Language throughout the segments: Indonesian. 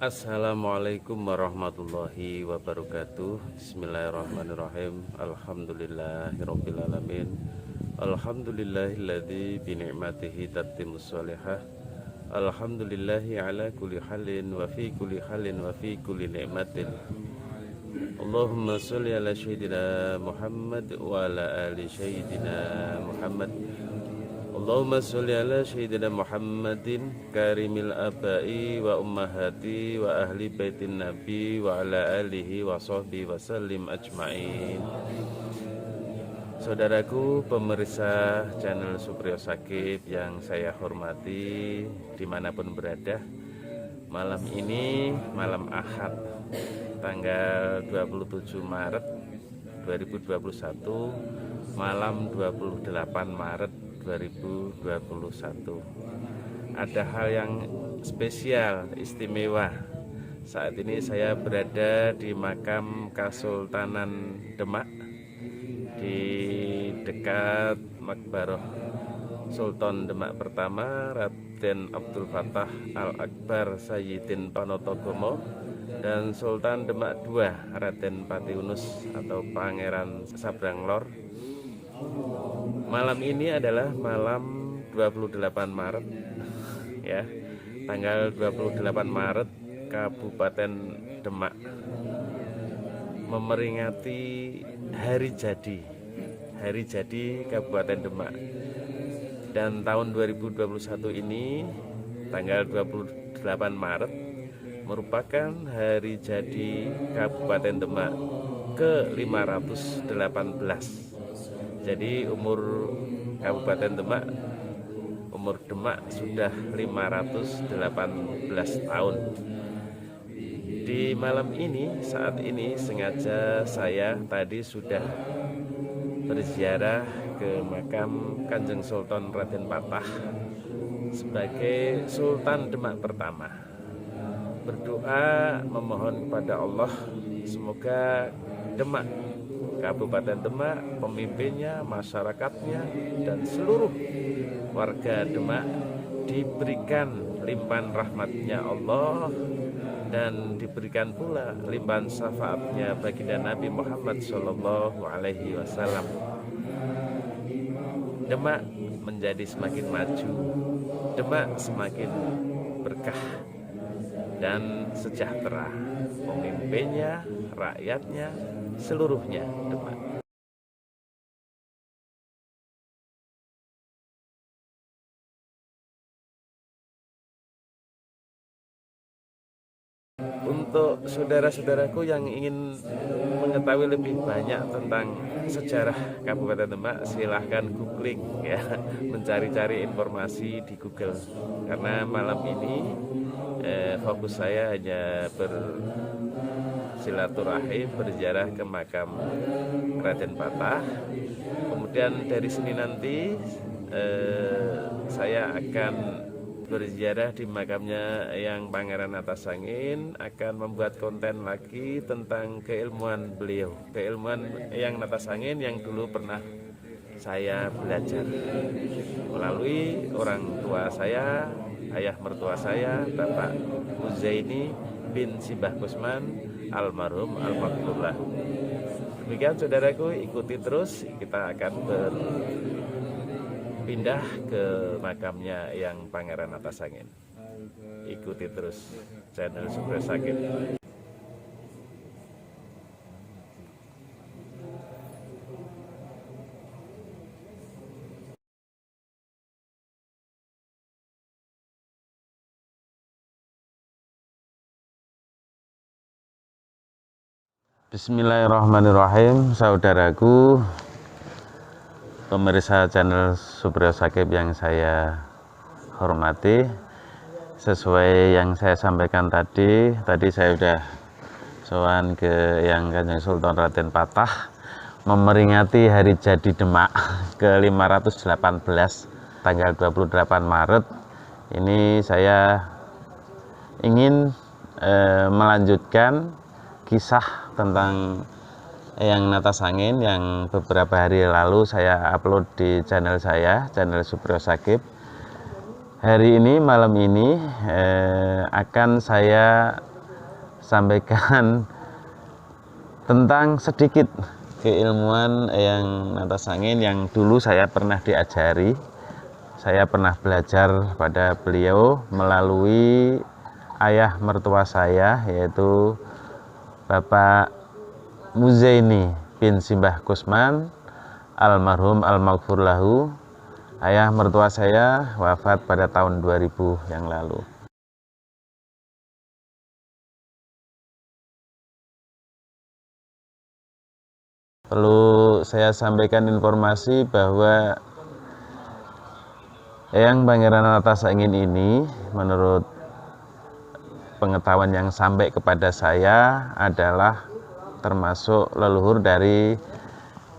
Assalamualaikum warahmatullahi wabarakatuh. Bismillahirrahmanirrahim. Alhamdulillahirrabbilalamin. Alhamdulillahilladzi binikmatihi tatimmus sholihah. Alhamdulillahi ala kulli halin wa fi kulli halin wa fi kulli ni'matin. Allahumma sholli ala sayyidina Muhammad wa ala ali sayyidina Muhammad. Allahumma sholli ala sayyidina Muhammadin karimil abai wa ummahati wa ahli baitin nabi wa ala alihi wa sahbihi wa sallim ajma'in. Saudaraku pemirsa channel Supriyo Shakib yang saya hormati dimanapun berada, malam ini malam Ahad tanggal 27 Maret 2021, malam 28 Maret 2021. Ada hal yang spesial, istimewa. Saat ini saya berada di makam Kesultanan Demak, di dekat Makbaroh Sultan Demak pertama Raden Abdul Fattah Al-Akbar Sayyidin Panotogomo dan Sultan Demak II Raden Patiunus atau Pangeran Sabranglor. Malam ini adalah malam 28 Maret ya, tanggal 28 Maret Kabupaten Demak memperingati hari jadi Kabupaten Demak. Dan tahun 2021 ini tanggal 28 Maret merupakan hari jadi Kabupaten Demak ke-518. Jadi umur Kabupaten Demak, umur Demak sudah 518 tahun. Di malam ini, saat ini sengaja saya tadi sudah berziarah ke makam Kanjeng Sultan Raden Patah sebagai Sultan Demak pertama. Berdoa memohon kepada Allah semoga Demak, Kabupaten Demak, pemimpinnya, masyarakatnya, dan seluruh warga Demak diberikan limpahan rahmatnya Allah dan diberikan pula limpahan syafaatnya baginda Nabi Muhammad SAW. Demak menjadi semakin maju, Demak semakin berkah dan sejahtera, pemimpinnya, rakyatnya, seluruhnya Demak. Untuk saudara-saudaraku yang ingin mengetahui lebih banyak tentang sejarah Kabupaten Demak, silahkan googling ya, mencari-cari informasi di Google. Karena malam ini fokus saya hanya bersilaturahim, berziarah ke makam Raden Patah. Kemudian dari sini nanti saya akan berziarah di makamnya yang Pangeran Atas Angin, akan membuat konten lagi tentang keilmuan beliau, keilmuan yang Atas Angin yang dulu pernah saya belajar melalui orang tua saya, ayah mertua saya, Bapak Uzaini bin Sibah Kusman almarhum al-Maktullah. Demikian saudaraku, ikuti terus, kita akan pindah ke makamnya yang Pangeran Atas Angin. Ikuti terus channel Supriyo Shakib. Bismillahirrahmanirrahim. Saudaraku pemirsa channel Supriyo Shakib yang saya hormati, sesuai yang saya sampaikan tadi saya sudah sowan ke yang Kanjeng Sultan Raden Patah memperingati hari jadi Demak ke-518 tanggal 28 Maret. Ini saya ingin melanjutkan kisah tentang yang Atas Angin yang beberapa hari lalu saya upload di channel saya, channel Supriyo Shakib. Hari ini, malam ini akan saya sampaikan tentang sedikit keilmuan Eyang Natas Angin yang dulu saya pernah diajari. Saya pernah belajar pada beliau melalui ayah mertua saya, yaitu Bapak Muzaini bin Simbah Kusman almarhum al-maghfur lahu. Ayah mertua saya wafat pada tahun 2000 yang lalu. Perlu saya sampaikan informasi bahwa Eyang Pangeran Natas Angin ini, menurut pengetahuan yang sampai kepada saya, adalah termasuk leluhur dari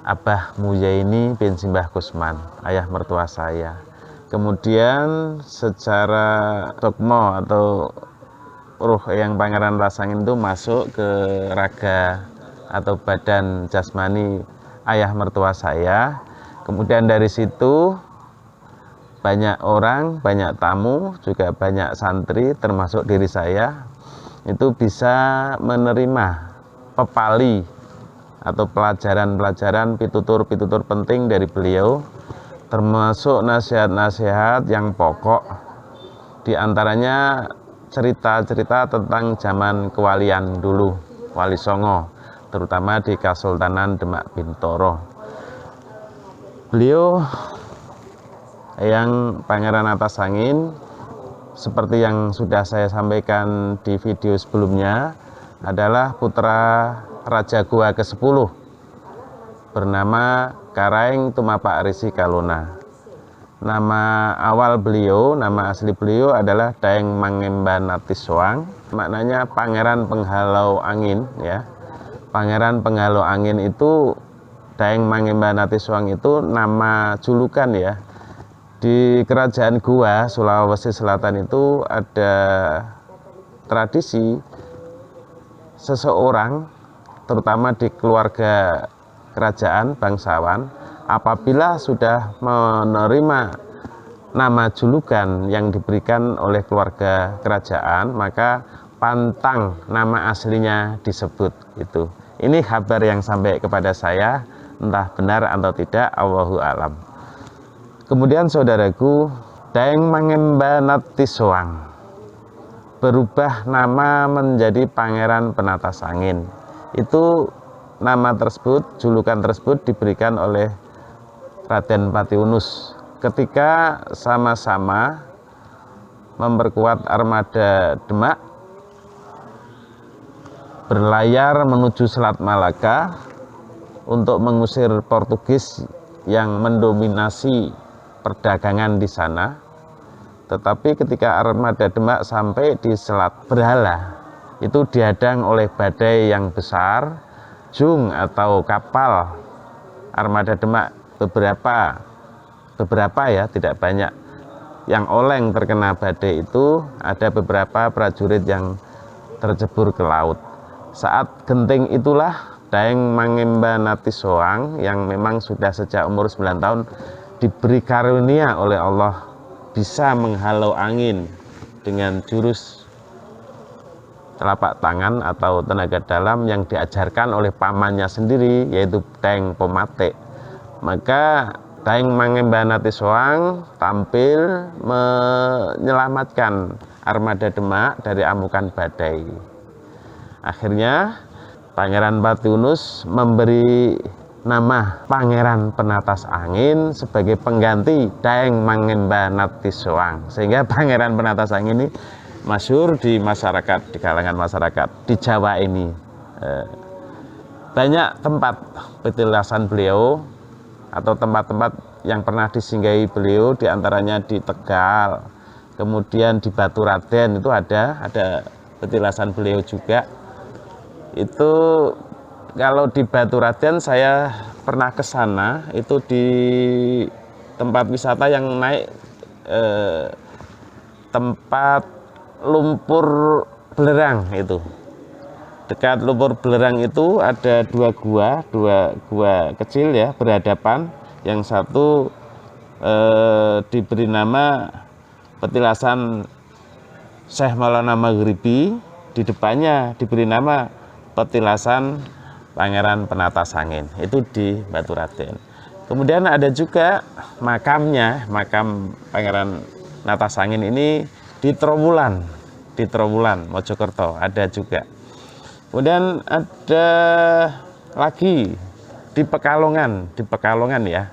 Abah Muzaini bin Simbah Kusman, ayah mertua saya. Kemudian secara sukmo atau ruh Eyang Pangeran Natas Angin itu masuk ke raga atau badan jasmani ayah mertua saya. Kemudian dari situ banyak orang, banyak tamu, juga banyak santri termasuk diri saya itu bisa menerima pepali atau pelajaran-pelajaran pitutur-pitutur penting dari beliau, termasuk nasihat-nasihat yang pokok, diantaranya cerita-cerita tentang zaman kewalian dulu, Wali Songo, terutama di Kasultanan Demak Bintoro. Beliau Eyang Pangeran Natas Angin, seperti yang sudah saya sampaikan di video sebelumnya, adalah putra Raja Goa ke-10 bernama Karaeng Tumapak Risi Kalona. Nama awal beliau, nama asli beliau adalah Daeng Mangemba Natiswang, maknanya Pangeran Penghalau Angin, ya. Pangeran Penghalau Angin itu, Daeng Mangemba Natiswang itu nama julukan, ya. Di Kerajaan Goa, Sulawesi Selatan itu ada tradisi seseorang, terutama di keluarga kerajaan bangsawan, apabila sudah menerima nama julukan yang diberikan oleh keluarga kerajaan, maka pantang nama aslinya disebut. Itu. Ini kabar yang sampai kepada saya, entah benar atau tidak, Allahu a'lam. Kemudian saudaraku, Daeng Mangemba Natiswang berubah nama menjadi Pangeran Penatas Angin. Itu nama tersebut, julukan tersebut diberikan oleh Raden Patiunus ketika sama-sama memperkuat armada Demak berlayar menuju Selat Malaka untuk mengusir Portugis yang mendominasi perdagangan di sana. Tetapi ketika armada Demak sampai di Selat Berhala, itu dihadang oleh badai yang besar. Jung atau kapal armada Demak beberapa ya, tidak banyak, yang oleng terkena badai itu. Ada beberapa prajurit yang tercebur ke laut. Saat genting itulah Daeng Mangemba Natiswang, yang memang sudah sejak umur 9 tahun diberi karunia oleh Allah bisa menghalau angin dengan jurus telapak tangan atau tenaga dalam yang diajarkan oleh pamannya sendiri, yaitu Daeng Pomate. Maka Daeng Mangemba Natiswang tampil menyelamatkan armada Demak dari amukan badai. Akhirnya Pangeran Patiunus memberi nama Pangeran Penatas Angin sebagai pengganti Daeng Mangemba Natiswang, sehingga Pangeran Penatas Angin ini masyhur di masyarakat, di kalangan masyarakat di Jawa ini. Banyak tempat petilasan beliau atau tempat-tempat yang pernah disinggahi beliau, diantaranya di Tegal, kemudian di Baturaden itu ada petilasan beliau juga. Itu kalau di Baturaden saya pernah ke sana, itu di tempat wisata yang naik tempat lumpur belerang itu. Dekat lumpur belerang itu ada dua gua kecil ya, berhadapan. Yang satu diberi nama petilasan Syekh Maulana Maghribi, di depannya diberi nama petilasan Pangeran Penata Sangin, itu di Baturaden. Kemudian ada juga makamnya, makam Pangeran Nata Sangin ini di Trowulan Mojokerto ada juga. Kemudian ada lagi di Pekalongan ya.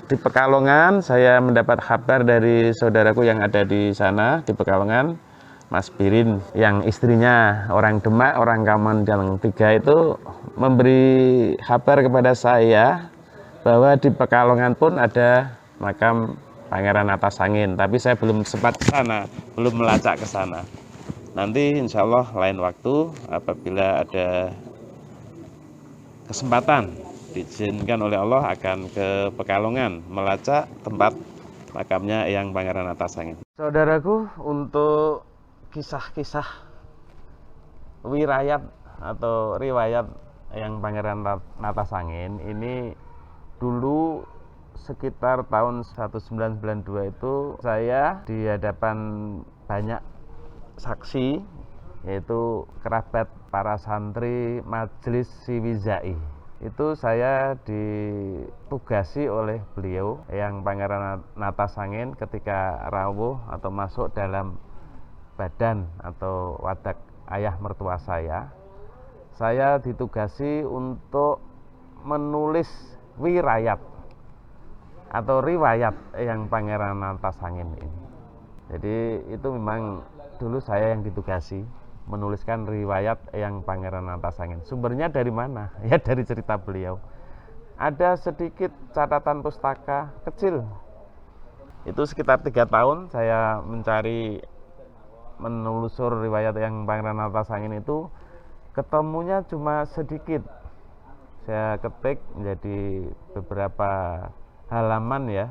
Di Pekalongan saya mendapat kabar dari saudaraku yang ada di sana di Pekalongan, Mas Birin, yang istrinya orang Demak, orang Kamandang 3 itu memberi kabar kepada saya bahwa di Pekalongan pun ada makam Pangeran Nata Sangin, tapi saya belum sempat ke sana, belum melacak ke sana. Nanti insya Allah lain waktu apabila ada kesempatan diizinkan oleh Allah akan ke Pekalongan melacak tempat makamnya Eyang Pangeran Nata Sangin. Saudaraku, untuk kisah-kisah wirayat atau riwayat Eyang Pangeran Nata Sangin ini dulu sekitar tahun 1992 itu saya di hadapan banyak saksi, yaitu kerabat para santri Majelis Siwizai. Itu saya ditugasi oleh beliau Eyang Pangeran Nata Sangin ketika rawuh atau masuk dalam badan atau wadak ayah mertua saya ditugasi untuk menulis wirayat atau riwayat Eyang Pangeran Nata Sangin ini. Jadi itu memang dulu saya yang ditugasi menuliskan riwayat Eyang Pangeran Nata Sangin. Sumbernya dari mana? Ya dari cerita beliau. Ada sedikit catatan pustaka kecil. Itu sekitar 3 tahun saya menelusur riwayat Eyang Pangeran Nata Sangin itu, ketemunya cuma sedikit. Saya ketik menjadi beberapa halaman ya.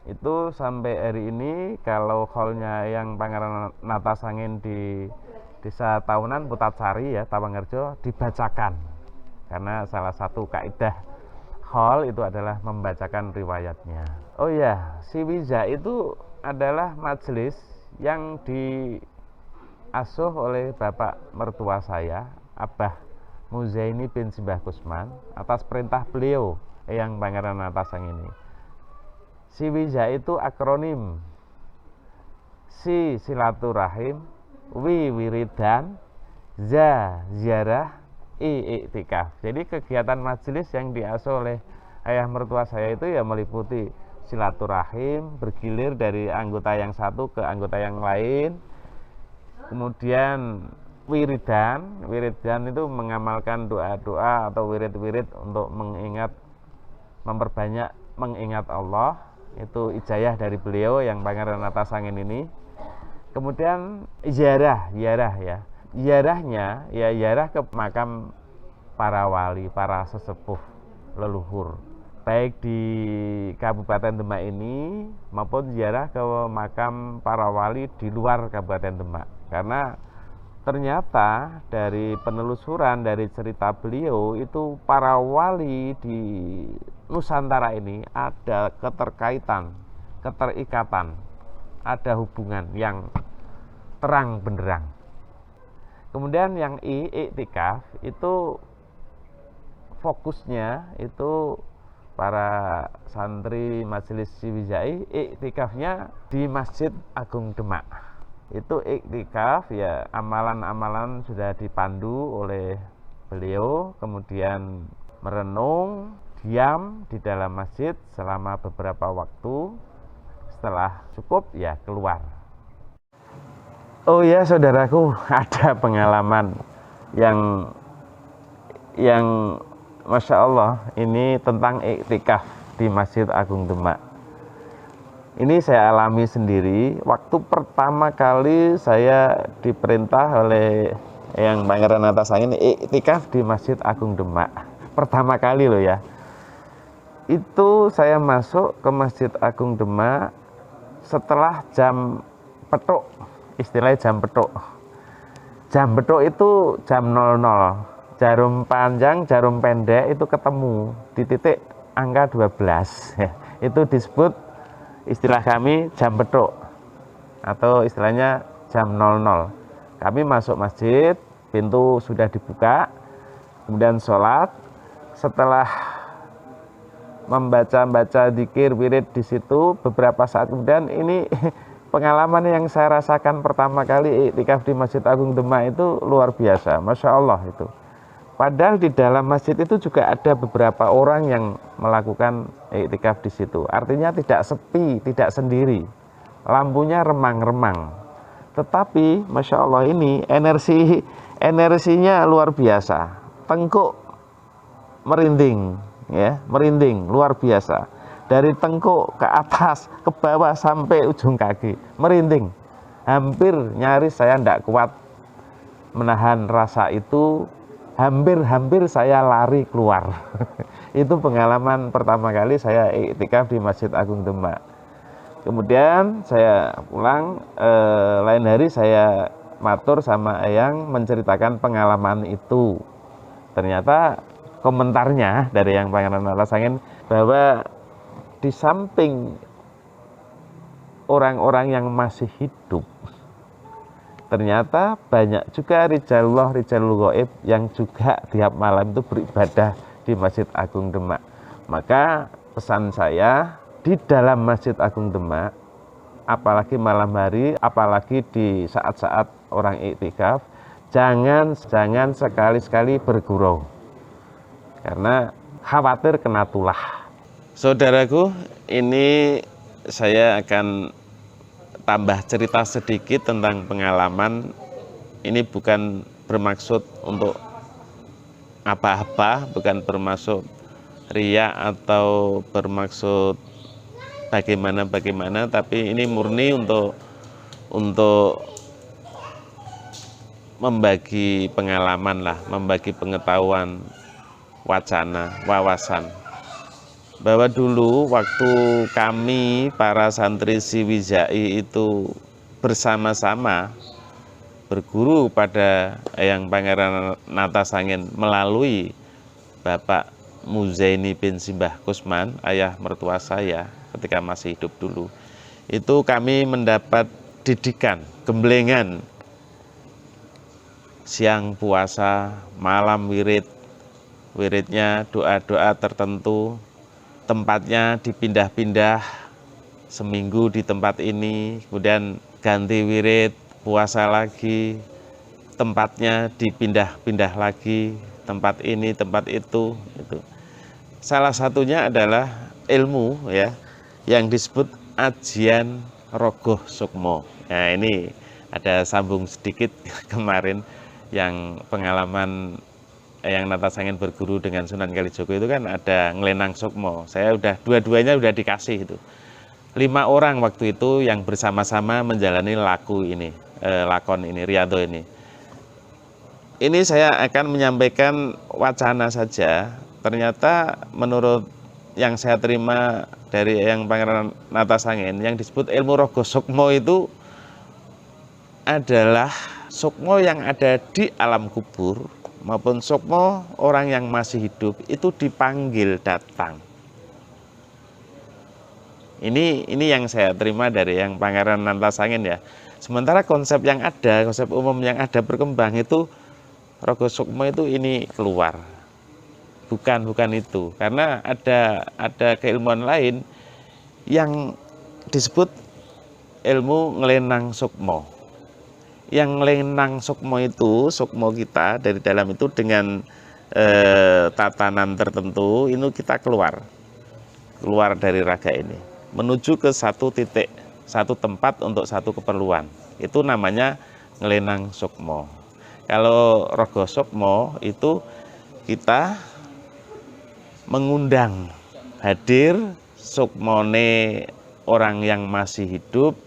Itu sampai hari ini kalau haulnya Eyang Pangeran Nata Sangin di Desa Taunan Putatsari ya, Tawangerjo dibacakan. Karena salah satu kaidah haul itu adalah membacakan riwayatnya. Oh ya, Siwiza itu adalah majelis yang diasuh oleh bapak mertua saya, Abah Muzaini bin Simbah Kusman, atas perintah beliau Eyang Pangeran Nata Sangin ini. Siwiza itu akronim Si silaturahim, Wi wiridan, Za ziarah, I iktikaf. Jadi kegiatan majelis yang diasuh oleh ayah mertua saya itu ya meliputi silaturahim, bergilir dari anggota yang satu ke anggota yang lain. Kemudian wiridan itu mengamalkan doa-doa atau wirid-wirid untuk memperbanyak mengingat Allah. Itu ijayah dari beliau yang Pangeran Nata Sangin ini. Kemudian ziarah ya. Ziarahnya ya ziarah ke makam para wali, para sesepuh leluhur, baik di Kabupaten Demak ini maupun ziarah ke makam para wali di luar Kabupaten Demak. Karena ternyata dari penelusuran dari cerita beliau itu para wali di Nusantara ini ada keterikatan, ada hubungan yang terang benderang. Kemudian yang iktikaf itu fokusnya itu para santri Majelis Siwizai iktikafnya di Masjid Agung Demak. Itu iktikaf ya, amalan-amalan sudah dipandu oleh beliau, kemudian merenung, diam di dalam masjid selama beberapa waktu. Setelah cukup ya keluar. Oh ya saudaraku, ada pengalaman yang Masya Allah ini tentang iktikaf di Masjid Agung Demak. Ini saya alami sendiri waktu pertama kali saya diperintah oleh Eyang Pangeran Nata Sangin iktikaf di Masjid Agung Demak. Pertama kali loh ya. Itu saya masuk ke Masjid Agung Demak setelah jam petuk, istilahnya jam petuk. Jam petuk itu jam 00. Jarum panjang, jarum pendek itu ketemu di titik angka 12. Itu disebut istilah kami jam petuk atau istilahnya jam 00. Kami masuk masjid, pintu sudah dibuka, kemudian sholat. Setelah membaca zikir wirid di situ, beberapa saat kemudian ini pengalaman yang saya rasakan pertama kali iktikaf di Masjid Agung Demak itu luar biasa, Masya Allah itu. Padahal di dalam masjid itu juga ada beberapa orang yang melakukan iktikaf di situ. Artinya tidak sepi, tidak sendiri. Lampunya remang-remang. Tetapi Masya Allah ini energinya luar biasa. Tengkuk merinding, ya, merinding luar biasa. Dari tengkuk ke atas, ke bawah sampai ujung kaki, merinding. Hampir nyaris saya tidak kuat menahan rasa itu. Hampir saya lari keluar. Itu pengalaman pertama kali saya iktikaf di Masjid Agung Demak. Kemudian saya pulang, lain hari saya matur sama Eyang menceritakan pengalaman itu. Ternyata komentarnya dari Yang Pangeran Natasangin bahwa di samping orang-orang yang masih hidup, ternyata banyak juga rijalullah, rijalul ghaib yang juga tiap malam itu beribadah di Masjid Agung Demak. Maka pesan saya, di dalam Masjid Agung Demak, apalagi malam hari, apalagi di saat-saat orang iktikaf, jangan sekali-sekali bergurau, karena khawatir kena tulah. Saudaraku, ini saya akan tambah cerita sedikit tentang pengalaman. Ini bukan bermaksud untuk apa-apa, bukan bermaksud riya atau bermaksud bagaimana, tapi ini murni untuk membagi pengalaman lah, membagi pengetahuan, wacana, wawasan. Bahwa dulu waktu kami para santri Sriwijai itu bersama-sama berguru pada Eyang Pangeran Natasangin melalui Bapak Muzaini bin Simbah Kusman, ayah mertua saya ketika masih hidup dulu, itu kami mendapat didikan, gemblengan, siang puasa, malam wirid, wiridnya doa-doa tertentu, tempatnya dipindah-pindah, seminggu di tempat ini, kemudian ganti wirid, puasa lagi, tempatnya dipindah-pindah lagi, tempat ini, tempat itu. Salah satunya adalah ilmu, ya, yang disebut ajian rogoh sukmo. Nah, ini ada sambung sedikit kemarin yang pengalaman Eyang Natasangin berguru dengan Sunan Kalijogo itu kan ada ngelenang sukmo. Saya udah dua-duanya udah dikasih itu. 5 orang waktu itu yang bersama-sama menjalani lakon ini, riyadhah ini. Ini saya akan menyampaikan wacana saja. Ternyata menurut yang saya terima dari Eyang Pangeran Natasangin, yang disebut ilmu rogo sukmo itu adalah sukmo yang ada di alam kubur maupun sukmo orang yang masih hidup itu dipanggil datang. Ini yang saya terima dari Eyang Pangeran Natasangin, ya. Sementara konsep yang ada, konsep umum yang ada berkembang itu rogo sukmo itu ini keluar. Bukan itu, karena ada keilmuan lain yang disebut ilmu ngelenang sukmo. Yang ngelenang sukmo itu, sukmo kita dari dalam itu dengan tatanan tertentu, itu kita keluar dari raga ini, menuju ke satu titik, satu tempat untuk satu keperluan. Itu namanya ngelenang sukmo. Kalau rogo sukmo itu kita mengundang hadir sukmone orang yang masih hidup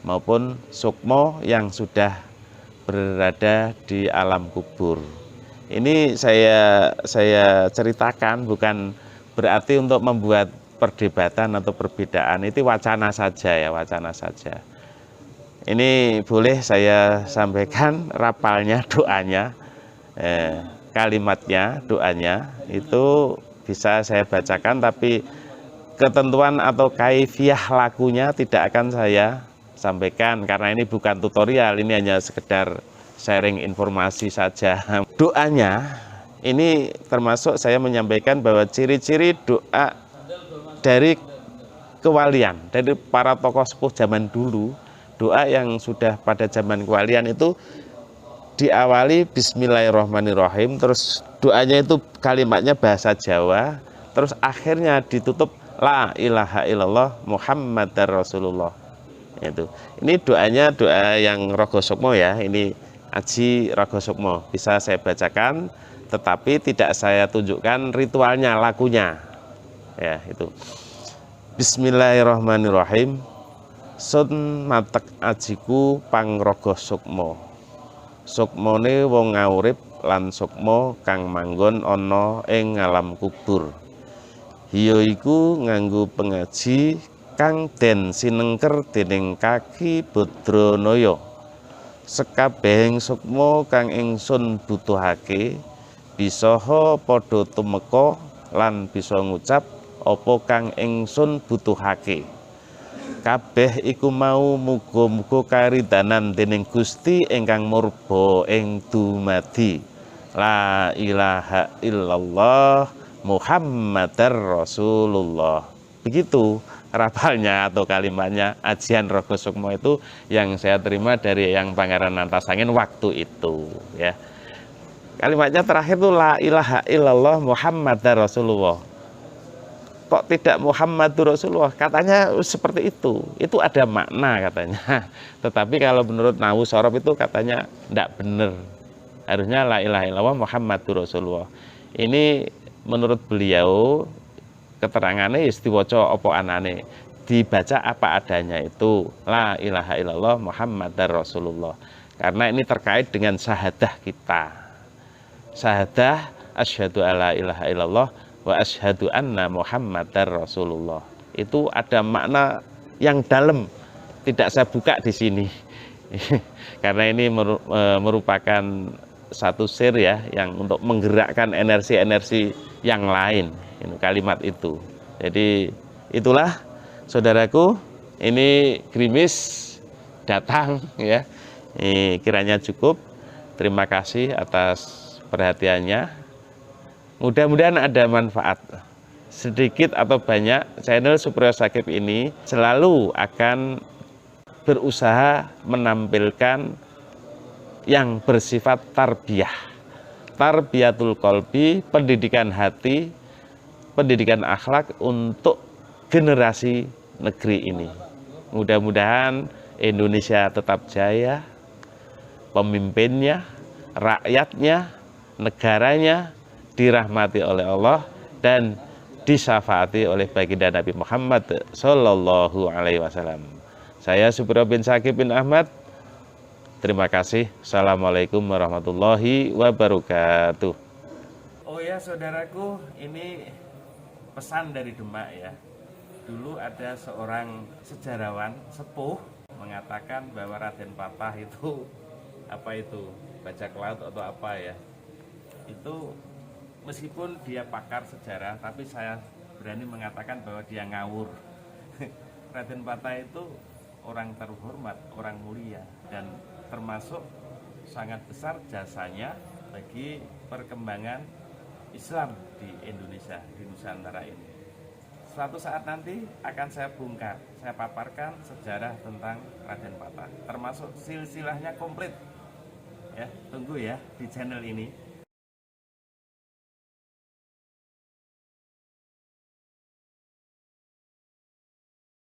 maupun sukmo yang sudah berada di alam kubur. Ini saya ceritakan bukan berarti untuk membuat perdebatan atau perbedaan, itu wacana saja, ya, wacana saja. Ini boleh saya sampaikan rapalnya, doanya, kalimatnya, doanya itu bisa saya bacakan, tapi ketentuan atau kaifiah lakunya tidak akan saya sampaikan karena ini bukan tutorial, ini hanya sekedar sharing informasi saja. Doanya ini termasuk saya menyampaikan bahwa ciri-ciri doa dari kewalian, dari para tokoh sepuh zaman dulu, doa yang sudah pada zaman kewalian itu diawali Bismillahirrahmanirrahim, terus doanya itu kalimatnya bahasa Jawa, terus akhirnya ditutup La ilaha illallah Muhammadar Rasulullah. Ini doanya doa yang Rogo Sukmo ya, ini Aji Rogo Sukmo, bisa saya bacakan, tetapi tidak saya tunjukkan ritualnya, lakunya. Ya, itu. Bismillahirrahmanirrahim. Sun matek ajiku pang Rogo Sukmo. Sukmone wong ngawurip lan sukmo kang manggon ana ing alam kubur. Hiya iku nganggo pengaji kang den sinengker dening Kaki Badranaya. Sekabehing sukma kang ingsun butuhake bisaha padha tumeka lan bisa ngucap apa kang ingsun butuhake. Kabeh iku mau muga-muga karidanan dening Gusti ingkang murba ing dumadi. La ilaha illallah Muhammadar Rasulullah. Begitu rapalnya atau kalimatnya ajian Rogo Sukmo itu yang saya terima dari yang Pangeran Antasangin waktu itu ya. Kalimatnya terakhir itu la ilaha illallah Muhammadar Rasulullah. Kok tidak Muhammadur Rasulullah? Katanya seperti itu. Itu ada makna katanya. Tetapi kalau menurut Nahu Sorob itu katanya tidak benar. Harusnya la ilaha illallah Muhammadur Rasulullah. Ini menurut beliau keterangannya istiwaca apa anane. Dibaca apa adanya itu. La ilaha illallah Muhammadar Rasulullah. Karena ini terkait dengan syahadah kita. Syahadah asyhadu alla ilaha illallah wa asyhadu anna Muhammadar Rasulullah. Itu ada makna yang dalam, tidak saya buka di sini. Karena ini merupakan satu sir ya, yang untuk menggerakkan energi-energi yang lain, kalimat itu. Jadi itulah saudaraku, ini gerimis datang ya. Kiranya cukup. Terima kasih atas perhatiannya. Mudah-mudahan ada manfaat. Sedikit atau banyak, channel Supriyo Shakib ini selalu akan berusaha menampilkan yang bersifat tarbiyah. Tarbiyatul qalbi, pendidikan hati, pendidikan akhlak untuk generasi negeri ini. Mudah-mudahan Indonesia tetap jaya, pemimpinnya, rakyatnya, negaranya dirahmati oleh Allah dan disyafaati oleh baginda Nabi Muhammad Sallallahu Alaihi Wasallam. Saya Supriyo bin Shakib bin Ahmad. Terima kasih. Assalamualaikum warahmatullahi wabarakatuh. Oh ya saudaraku, ini pesan dari Demak ya. Dulu ada seorang sejarawan sepuh mengatakan bahwa Raden Patah itu bajak laut atau apa ya. Itu meskipun dia pakar sejarah, tapi saya berani mengatakan bahwa dia ngawur. Raden Patah itu orang terhormat, orang mulia, dan termasuk sangat besar jasanya bagi perkembangan Islam di Indonesia, di Nusantara ini. Suatu saat nanti akan saya bongkar, saya paparkan sejarah tentang Raden Patah, termasuk silsilahnya komplit. Ya, tunggu ya di channel ini.